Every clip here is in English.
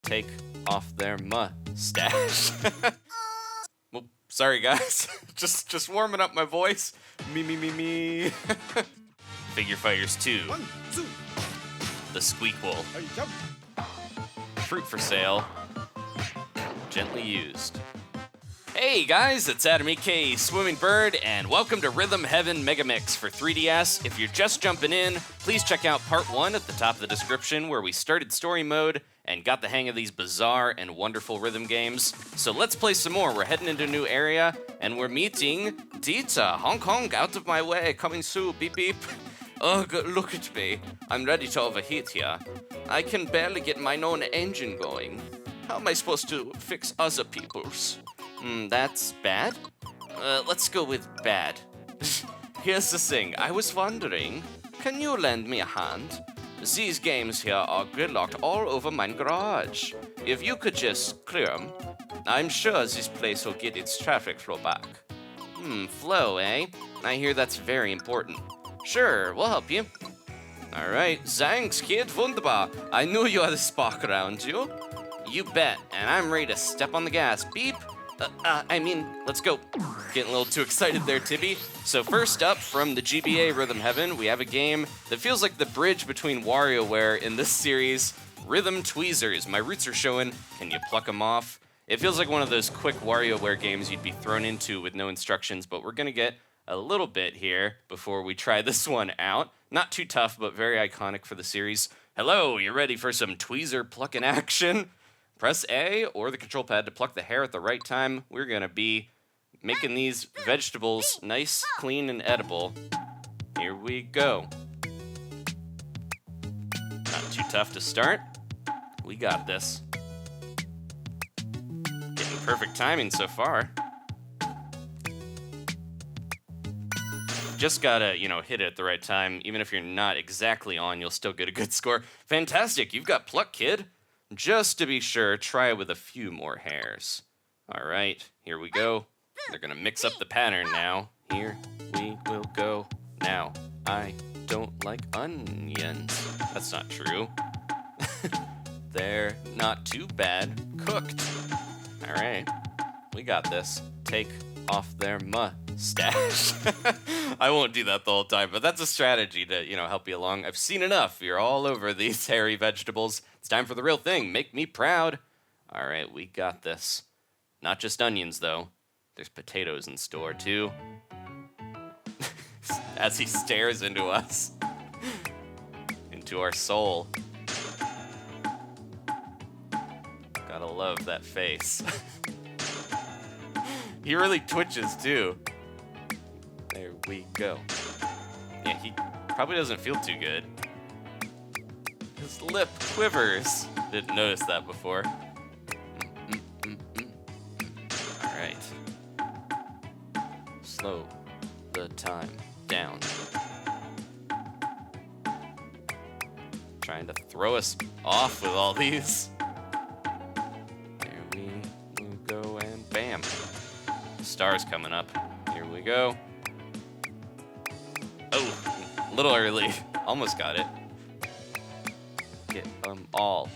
take off their mustache. Well, sorry guys, just warming up my voice. Me. Figure Fighters 2. 1, 2, The Squeak Wool. hey, jump. Fruit for sale. Gently used. Hey guys, it's Adam aka Swimming Bird, and welcome to Rhythm Heaven Megamix for 3DS. If you're just jumping in, please check out part 1 at the top of the description where we started story mode and got the hang of these bizarre and wonderful rhythm games. So let's play some more. We're heading into a new area, and we're meeting Dita. Hong Kong, out of my way, coming soon, beep beep. Ugh, look at me. I'm ready to overheat here. I can barely get my own engine going. How am I supposed to fix other people's? That's bad? Let's go with bad. Here's the thing, I was wondering, can you lend me a hand? These games here are gridlocked all over my garage. If you could just clear them, I'm sure this place will get its traffic flow back. Flow, eh? I hear that's very important. Sure, we'll help you. Alright, thanks kid, wunderbar. I knew you had a spark around you. You bet, and I'm ready to step on the gas. Beep. Let's go. Getting a little too excited there, Tibby. So first up, from the GBA Rhythm Heaven, we have a game that feels like the bridge between WarioWare in this series, Rhythm Tweezers. My roots are showing. Can you pluck them off? It feels like one of those quick WarioWare games you'd be thrown into with no instructions, but we're gonna get a little bit here before we try this one out. Not too tough, but very iconic for the series. Hello, you ready for some Tweezer plucking action? Press A or the control pad to pluck the hair at the right time. We're gonna be making these vegetables nice, clean, and edible. Here we go. Not too tough to start. We got this. Getting perfect timing so far. Just gotta, hit it at the right time. Even if you're not exactly on, you'll still get a good score. Fantastic, you've got pluck, kid. Just to be sure, try with a few more hairs. All right, here we go. They're gonna mix up the pattern now. Here we will go now. I don't like onions. That's not true. They're not too bad cooked. All right, we got this. Take off their mustache. I won't do that the whole time, but that's a strategy to, help you along. I've seen enough. You're all over these hairy vegetables. It's time for the real thing. Make me proud. All right, we got this. Not just onions, though. There's potatoes in store, too. As he stares into us. Into our soul. Gotta love that face. He really twitches, too. There we go. Yeah, he probably doesn't feel too good. His lip quivers. Didn't notice that before. All right. Slow the time down. Trying to throw us off with all these. There we go, and bam. Stars coming up. Here we go. Oh, a little early. Almost got it. Get them all.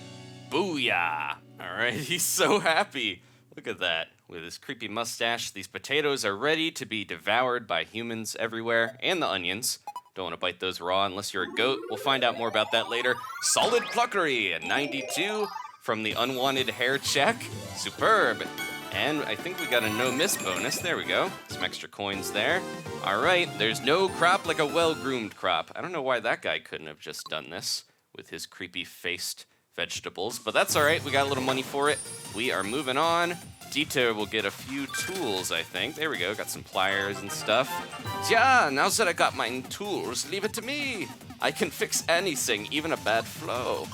Booyah! All right, he's so happy. Look at that. With his creepy mustache, these potatoes are ready to be devoured by humans everywhere, and the onions. Don't want to bite those raw unless you're a goat. We'll find out more about that later. Solid pluckery, a 92 from the unwanted hair check. Superb. And I think we got a no-miss bonus. There we go. Some extra coins there. All right, there's no crop like a well-groomed crop. I don't know why that guy couldn't have just done this with his creepy-faced vegetables, but that's all right. We got a little money for it. We are moving on. Dita will get a few tools, I think. There we go. Got some pliers and stuff. Yeah, now that I got my tools, leave it to me. I can fix anything, even a bad flow.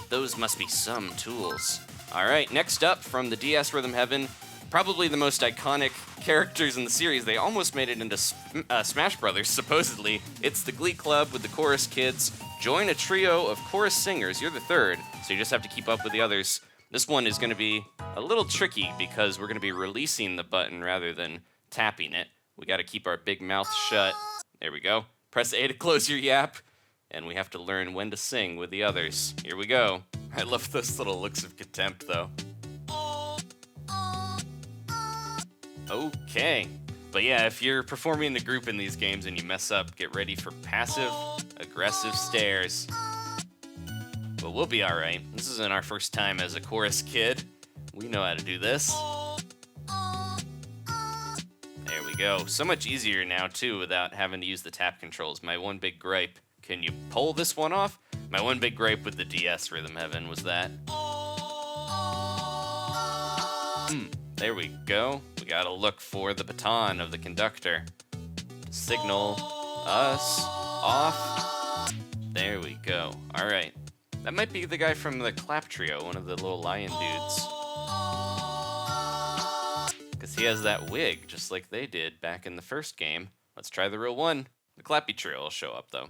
Those must be some tools. All right, next up from the DS Rhythm Heaven, probably the most iconic characters in the series. They almost made it into Smash Brothers, supposedly. It's the Glee Club with the chorus kids. Join a trio of chorus singers. You're the third, so you just have to keep up with the others. This one is going to be a little tricky because we're going to be releasing the button rather than tapping it. We got to keep our big mouth shut. There we go. Press A to close your yap. and we have to learn when to sing with the others. Here we go. I love those little looks of contempt, though. Okay. But yeah, if you're performing in the group in these games and you mess up, get ready for passive, aggressive stares. But we'll be alright. This isn't our first time as a chorus kid. We know how to do this. There we go. So much easier now, too, without having to use the tap controls. My one big gripe, can you pull this one off? My one big gripe with the DS Rhythm Heaven was that. There we go. We gotta look for the baton of the conductor to signal us off. There we go. Alright. That might be the guy from the Clap Trio, one of the little lion dudes. Because he has that wig, just like they did back in the first game. Let's try the real one. The Clappy Trio will show up, though.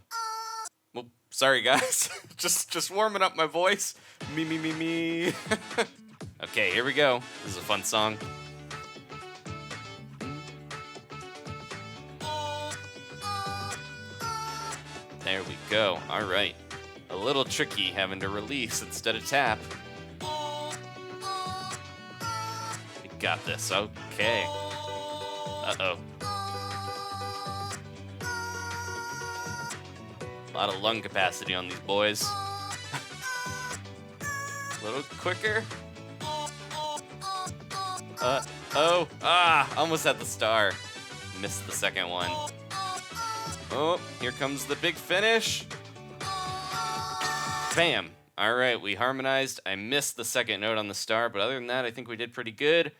Well, sorry, guys. just warming up my voice. Me. Okay, here we go. This is a fun song. There we go. All right. A little tricky having to release instead of tap. We got this. Okay. Uh-oh. A lot of lung capacity on these boys. A little quicker. Almost had the star. Missed the second one. Oh, here comes the big finish. Bam. All right, we harmonized. I missed the second note on the star, but other than that, I think we did pretty good.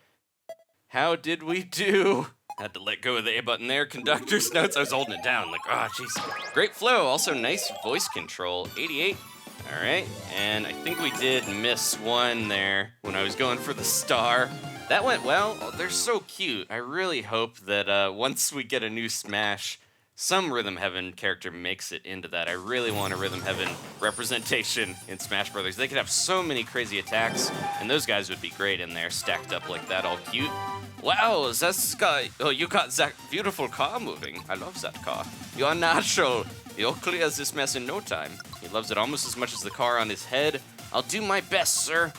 How did we do? Had to let go of the A button there. Conductor's notes, I was holding it down. Like, oh, jeez. Great flow. Also, nice voice control. 88. All right, and I think we did miss one there when I was going for the star. That went well. Oh, they're so cute. I really hope that once we get a new Smash, some Rhythm Heaven character makes it into that. I really want a Rhythm Heaven representation in Smash Brothers. They could have so many crazy attacks, and those guys would be great in there, stacked up like that, all cute. Wow, that's guy. Oh, you got that beautiful car moving. I love that car. You're natural. You'll clear this mess in no time. He loves it almost as much as the car on his head. I'll do my best, sir.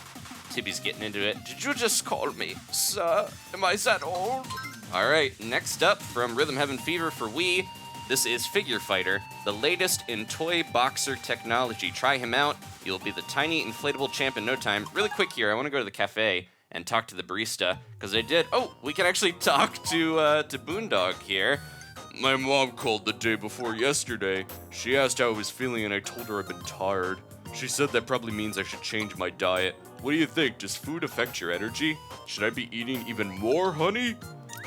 Tibby's getting into it. Did you just call me, sir? Am I that old? All right, next up from Rhythm Heaven Fever for Wii, this is Figure Fighter, the latest in toy boxer technology. Try him out. You'll be the tiny inflatable champ in no time. Really quick here, I want to go to the cafe and talk to the barista, because I did. Oh, we can actually talk to Boondog here. My mom called the day before yesterday. She asked how I was feeling, and I told her I've been tired. She said that probably means I should change my diet. What do you think? Does food affect your energy? Should I be eating even more honey?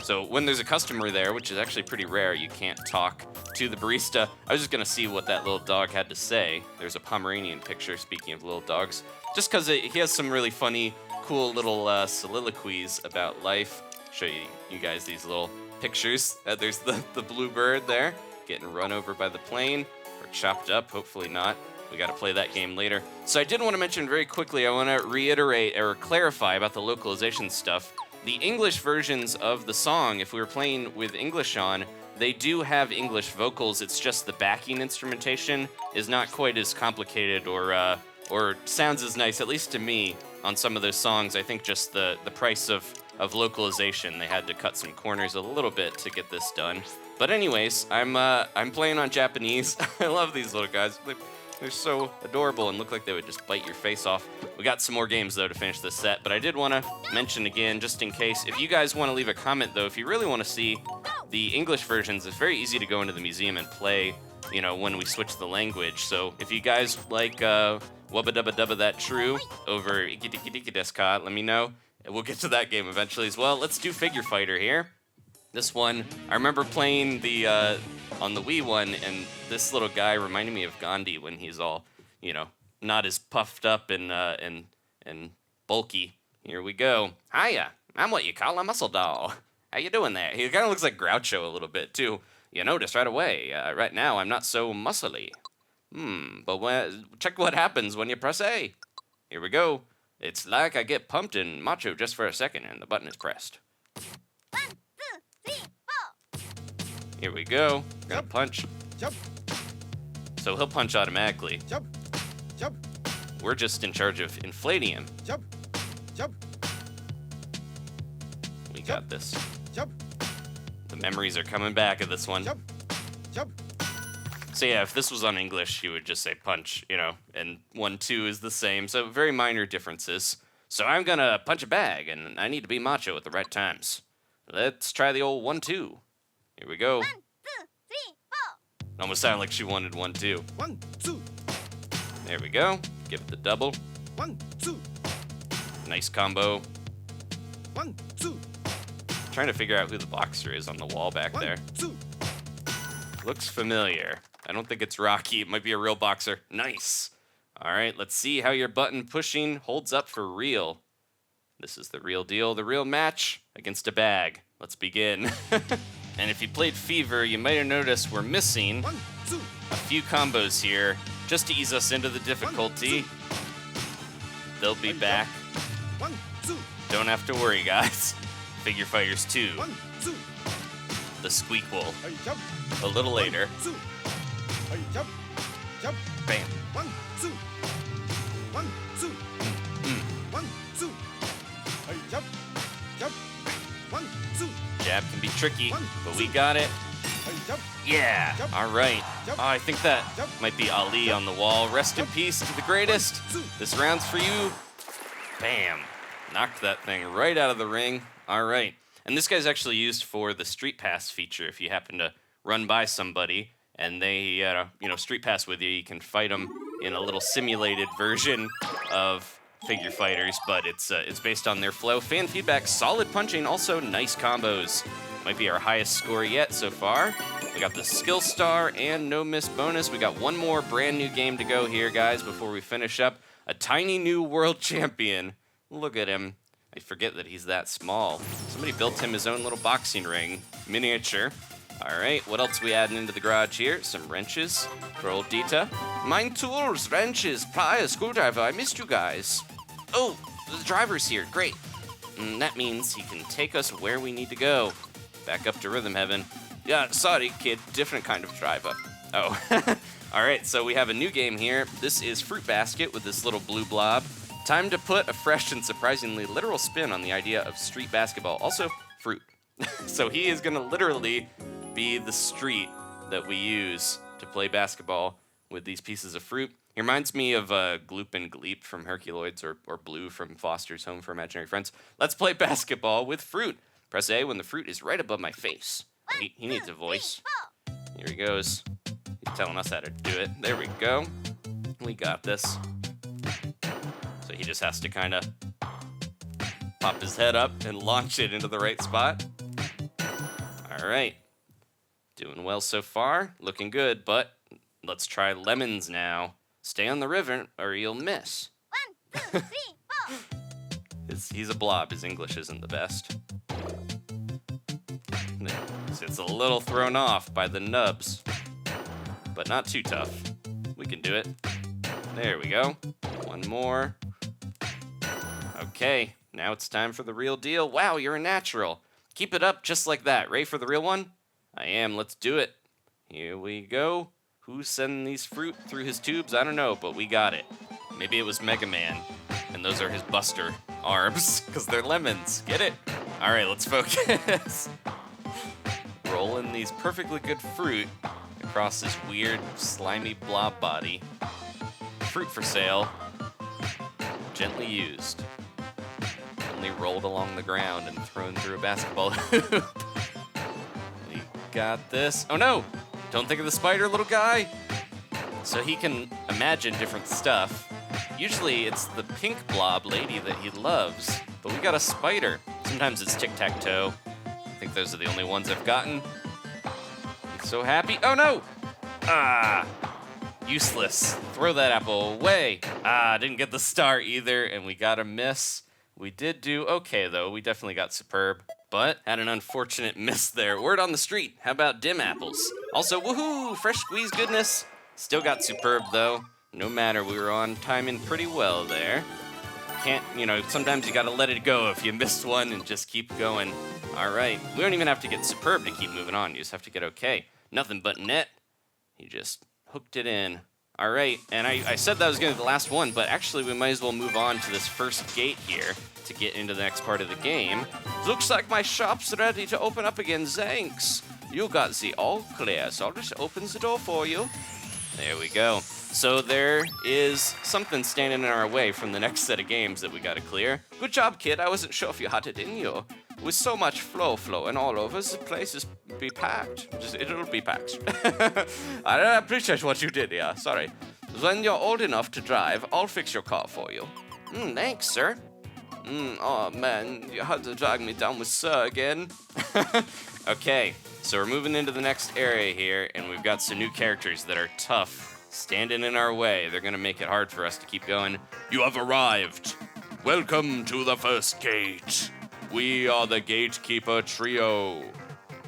So when there's a customer there, which is actually pretty rare, you can't talk to the barista. I was just gonna see what that little dog had to say. There's a Pomeranian picture, speaking of little dogs. Just because he has some really funny, cool little soliloquies about life. Show you guys these little pictures. There's the blue bird there, getting run over by the plane, or chopped up, hopefully not. We got to play that game later. So I did want to mention very quickly, I want to reiterate or clarify about the localization stuff. The English versions of the song, if we were playing with English on, they do have English vocals. It's just the backing instrumentation is not quite as complicated or sounds as nice, at least to me, on some of those songs. I think just the price of localization, they had to cut some corners a little bit to get this done. But anyways, I'm playing on Japanese. I love these little guys. They're so adorable and look like they would just bite your face off. We got some more games, though, to finish this set, but I did want to mention again, just in case, if you guys want to leave a comment, though, if you really want to see the English versions, it's very easy to go into the museum and play, you know, when we switch the language. So if you guys like Wubba Dubba Dubba That True over Iki Diki Diki Desu Ka, let me know. And we'll get to that game eventually as well. Let's do Figure Fighter here. This one, I remember playing the on the Wii one, and this little guy reminded me of Gandhi when he's all, you know, not as puffed up and bulky. Here we go. Hiya, I'm what you call a muscle doll. How you doing there? He kind of looks like Groucho a little bit too. You notice right away. Right now, I'm not so muscly. But check what happens when you press A. Here we go. It's like I get pumped and macho just for a second, and the button is pressed. 1, 2, 3, 4. Here we go. Gonna punch. Jump. so he'll punch automatically. Jump, jump, We're just in charge of inflating him. jump, jump, We got this. jump, The memories are coming back of this one. jump, jump. So yeah, if this was on English, you would just say punch, and 1-2 is the same. So very minor differences. So I'm gonna punch a bag, and I need to be macho at the right times. Let's try the old 1-2. Here we go. 1, 2, 3, 4. Almost sounded like she wanted 1-2. 1, 2, There we go. Give it the double. 1, 2, Nice combo. 1, 2, Trying to figure out who the boxer is on the wall back 1, there. 2. Looks familiar. I don't think it's Rocky. It might be a real boxer. Nice. All right, let's see how your button pushing holds up for real. This is the real deal, the real match against a bag. Let's begin. And if you played Fever, you might have noticed we're missing 1, 2, a few combos here just to ease us into the difficulty. They'll be back. 1, 2, Don't have to worry, guys. Figure Fighters 2, 1, 2. the Squeak Wool, Hey, jump, a little later. 2. Hey, jump, jump. Bam. 1, 2, 1, 2, 1, 2. Hey, jump, jump. 1, 2. Jab can be tricky, One, but two. we got it. Hey, jump, Yeah. Jump. All right. Jump. Oh, I think that Jump. might be Ali on the wall. Rest in peace to the greatest. 1, 2. This round's for you. Bam. Knocked that thing right out of the ring. All right. And this guy's actually used for the Street Pass feature. If you happen to run by somebody and they, Street Pass with you, you can fight them in a little simulated version of Figure Fighters, but it's based on their flow. Fan feedback, solid punching, also nice combos. Might be our highest score yet so far. We got the skill star and no miss bonus. We got one more brand new game to go here, guys, before we finish up. A tiny new world champion. Look at him. I forget that he's that small. Somebody built him his own little boxing ring, miniature. All right, what else we adding into the garage here? Some wrenches for old Dita. Mine tools, wrenches, pliers, screwdriver. I missed you guys. Oh, the driver's here. Great. That means he can take us where we need to go. Back up to Rhythm Heaven. Yeah, sorry, kid. Different kind of driver. Oh. All right, so we have a new game here. This is Fruit Basket with this little blue blob. Time to put a fresh and surprisingly literal spin on the idea of street basketball. Also, fruit. So he is going to literally be the street that we use to play basketball with these pieces of fruit. He reminds me of Gloop and Gleep from Herculoids or Blue from Foster's Home for Imaginary Friends. Let's play basketball with fruit. Press A when the fruit is right above my face. He needs a voice. Here he goes. He's telling us how to do it. There we go. We got this. So he just has to kind of pop his head up and launch it into the right spot. All right. Doing well so far. Looking good, but let's try lemons now. Stay on the river or you'll miss. 1, 2, 3, 4. He's a blob. His English isn't the best. It's a little thrown off by the nubs, but not too tough. We can do it. There we go. One more. Okay, now it's time for the real deal. Wow, you're a natural. Keep it up just like that. Ready for the real one? I am. Let's do it. Here we go. Who's sending these fruit through his tubes? I don't know, but we got it. Maybe it was Mega Man, and those are his buster arms, because they're lemons. Get it? All right, let's focus. Rolling these perfectly good fruit across this weird, slimy blob body. Fruit for sale. Gently used. Only rolled along the ground and thrown through a basketball hoop. We got this. Oh no! Don't think of the spider, little guy! So he can imagine different stuff. Usually it's the pink blob lady that he loves, but we got a spider. Sometimes it's tic-tac-toe. I think those are the only ones I've gotten. I'm so happy. Oh no! Ah! Useless. Throw that apple away. Ah, didn't get the star either, and we got a miss. We did do okay, though. We definitely got superb, but had an unfortunate miss there. Word on the street. How about dim apples? Also, woohoo! Fresh squeeze goodness. Still got superb, though. No matter, we were on timing pretty well there. Can't, sometimes you gotta let it go if you missed one and just keep going. All right. We don't even have to get superb to keep moving on. You just have to get okay. Nothing but net. He just Hooked it in. All right, and I said that was going to be the last one, but actually we might as well move on to this first gate here to get into the next part of the game. Looks like my shop's ready to open up again, thanks. You got the all clear, so I'll just open the door for you. There we go. So there is something standing in our way from the next set of games that we got to clear. Good job, kid. I wasn't sure if you had it in you. With so much flow flowing all over, the place is be packed. It'll be packed. I appreciate what you did, yeah. Sorry. When you're old enough to drive, I'll fix your car for you. Thanks, sir. Oh man, you had to drag me down with sir again. Okay, so we're moving into the next area here, and we've got some new characters that are tough, standing in our way. They're gonna make it hard for us to keep going. You have arrived. Welcome to the first gate. We are the Gatekeeper Trio.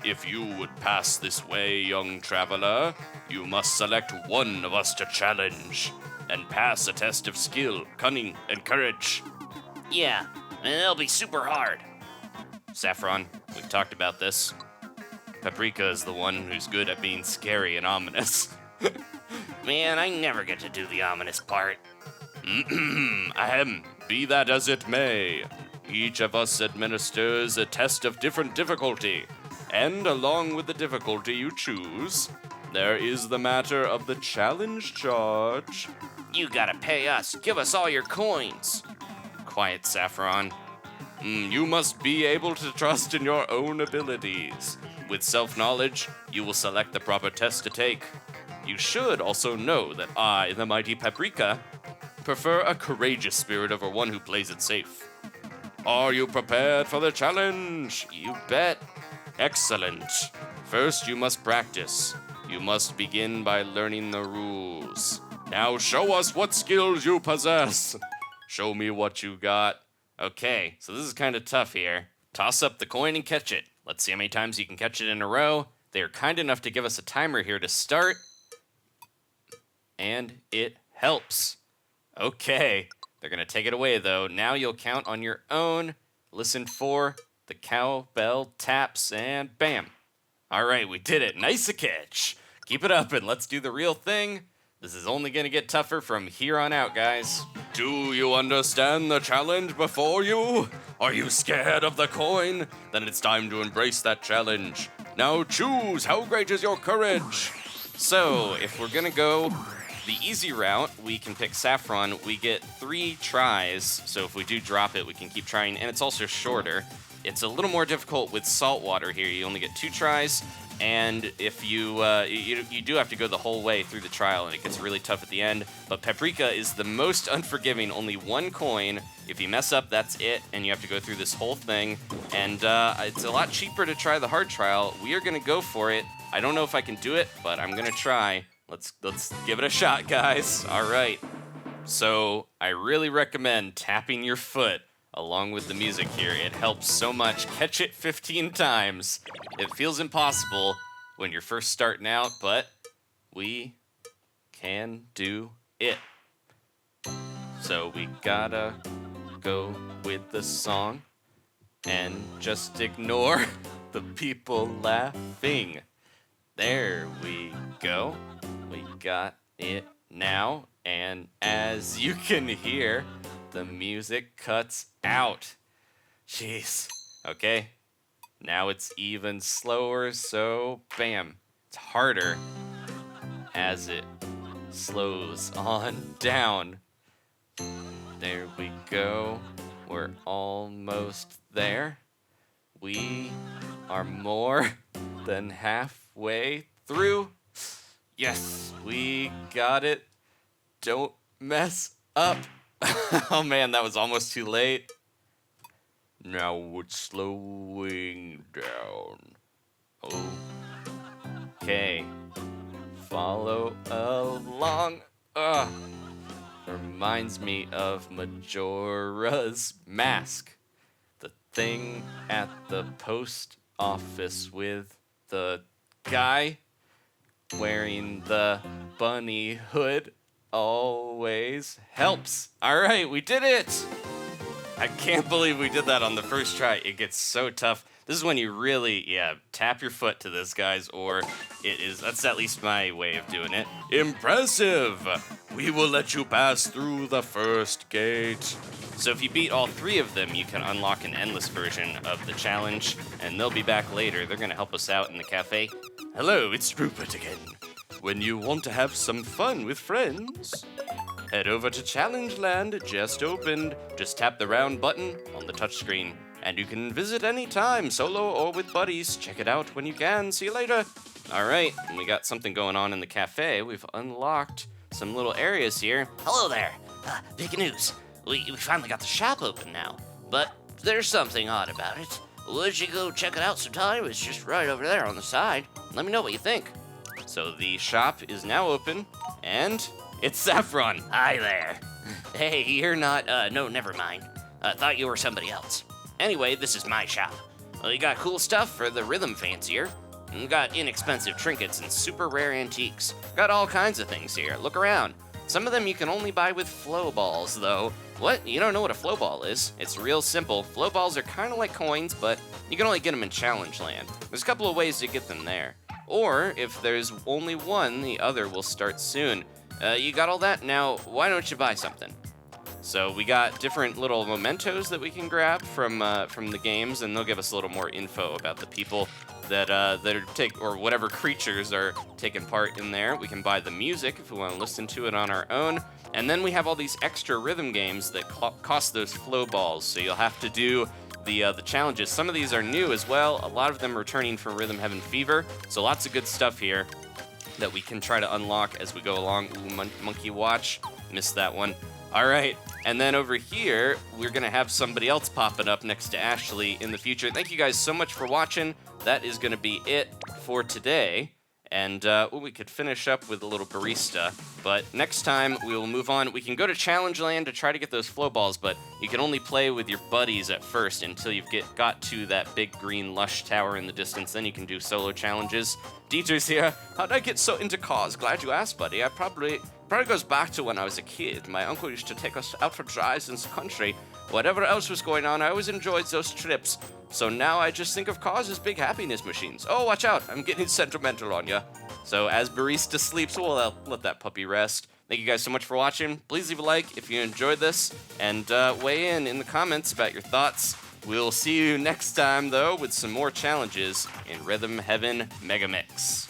If you would pass this way, young traveler, you must select one of us to challenge and pass a test of skill, cunning, and courage. Yeah, and it'll be super hard. Saffron, we've talked about this. Paprika is the one who's good at being scary and ominous. Man, I never get to do the ominous part. Ahem, be that as it may. Each of us administers a test of different difficulty, and along with the difficulty you choose, there is the matter of the challenge charge. You gotta pay us. Give us all your coins. Quiet, Saffron. You must be able to trust in your own abilities. With self-knowledge, you will select the proper test to take. You should also know that I, the mighty Paprika, prefer a courageous spirit over one who plays it safe. Are you prepared for the challenge? You bet. Excellent. First, you must practice. You must begin by learning the rules. Now show us what skills you possess. Show me what you got. Okay, so this is kind of tough here. Toss up the coin and catch it. Let's see how many times you can catch it in a row. They are kind enough to give us a timer here to start. And it helps. Okay. They're going to take it away, though. Now you'll count on your own. Listen for the cowbell taps, and bam. All right, we did it. Nice a catch. Keep it up, and let's do the real thing. This is only going to get tougher from here on out, guys. Do you understand the challenge before you? Are you scared of the coin? Then it's time to embrace that challenge. Now choose. How great is your courage? So, if we're going to go the easy route, we can pick Saffron. We get 3 tries, so if we do drop it, we can keep trying, and it's also shorter. It's a little more difficult with Saltwater here. You only get 2 tries, and if you do have to go the whole way through the trial, and it gets really tough at the end. But Paprika is the most unforgiving, only 1 coin. If you mess up, that's it, and you have to go through this whole thing. And it's a lot cheaper to try the hard trial. We are gonna go for it. I don't know if I can do it, but I'm gonna try. Let's give it a shot, guys. All right. So I really recommend tapping your foot along with the music here. It helps so much. Catch it 15 times. It feels impossible when you're first starting out, but we can do it. So we gotta go with the song and just ignore the people laughing. There we go. We got it now, and as you can hear, the music cuts out. Jeez. Okay. Now it's even slower, so bam. It's harder as it slows on down. There we go. We're almost there. We are more than halfway through. Yes, we got it. Don't mess up. Oh man, that was almost too late. Now it's slowing down. Okay. Follow along. Reminds me of Majora's Mask. The thing at the post office with the guy wearing the bunny hood always helps. All right, we did it. I can't believe we did that on the first try. It gets so tough. This is when you really, tap your foot to this, guys, or that's at least my way of doing it. Impressive! We will let you pass through the first gate. So if you beat all 3 of them, you can unlock an endless version of the challenge, and they'll be back later. They're gonna help us out in the cafe. Hello, it's Rupert again. When you want to have some fun with friends, head over to Challenge Land, just opened. Just tap the round button on the touchscreen, and you can visit anytime, solo or with buddies. Check it out when you can. See you later. All right, we got something going on in the cafe. We've unlocked some little areas here. Hello there. Big news. We finally got the shop open now, but there's something odd about it. Would you go check it out sometime? It's just right over there on the side. Let me know what you think. So the shop is now open, and it's Saffron. Hi there. Hey, you're not, no, never mind. Thought you were somebody else. Anyway, this is my shop. You got cool stuff for the rhythm fancier. You got inexpensive trinkets and super rare antiques. Got all kinds of things here. Look around. Some of them you can only buy with flow balls, though. What? You don't know what a flow ball is? It's real simple. Flow balls are kind of like coins, but you can only get them in Challenge Land. There's a couple of ways to get them there. Or, if there's only one, the other will start soon. You got all that? Now, why don't you buy something? So we got different little mementos that we can grab from the games, and they'll give us a little more info about the people that or whatever creatures are taking part in there. We can buy the music if we want to listen to it on our own. And then we have all these extra rhythm games that cost those flow balls, so you'll have to do the challenges. Some of these are new as well. A lot of them returning from Rhythm Heaven Fever. So lots of good stuff here that we can try to unlock as we go along. Ooh, Monkey Watch. Missed that one. All right. And then over here, we're going to have somebody else popping up next to Ashley in the future. Thank you guys so much for watching. That is going to be it for today. And we could finish up with a little barista, but next time we will move on. We can go to Challenge Land to try to get those flow balls, but you can only play with your buddies at first until you've got to that big green lush tower in the distance. Then you can do solo challenges. Dieter's here. How'd I get so into cars? Glad you asked, buddy. I probably goes back to when I was a kid. My uncle used to take us out for drives in the country. Whatever else was going on, I always enjoyed those trips. So now I just think of cars as big happiness machines. Oh, watch out. I'm getting sentimental on ya. So as Barista sleeps, we'll let that puppy rest. Thank you guys so much for watching. Please leave a like if you enjoyed this, and weigh in the comments about your thoughts. We'll see you next time, though, with some more challenges in Rhythm Heaven Megamix.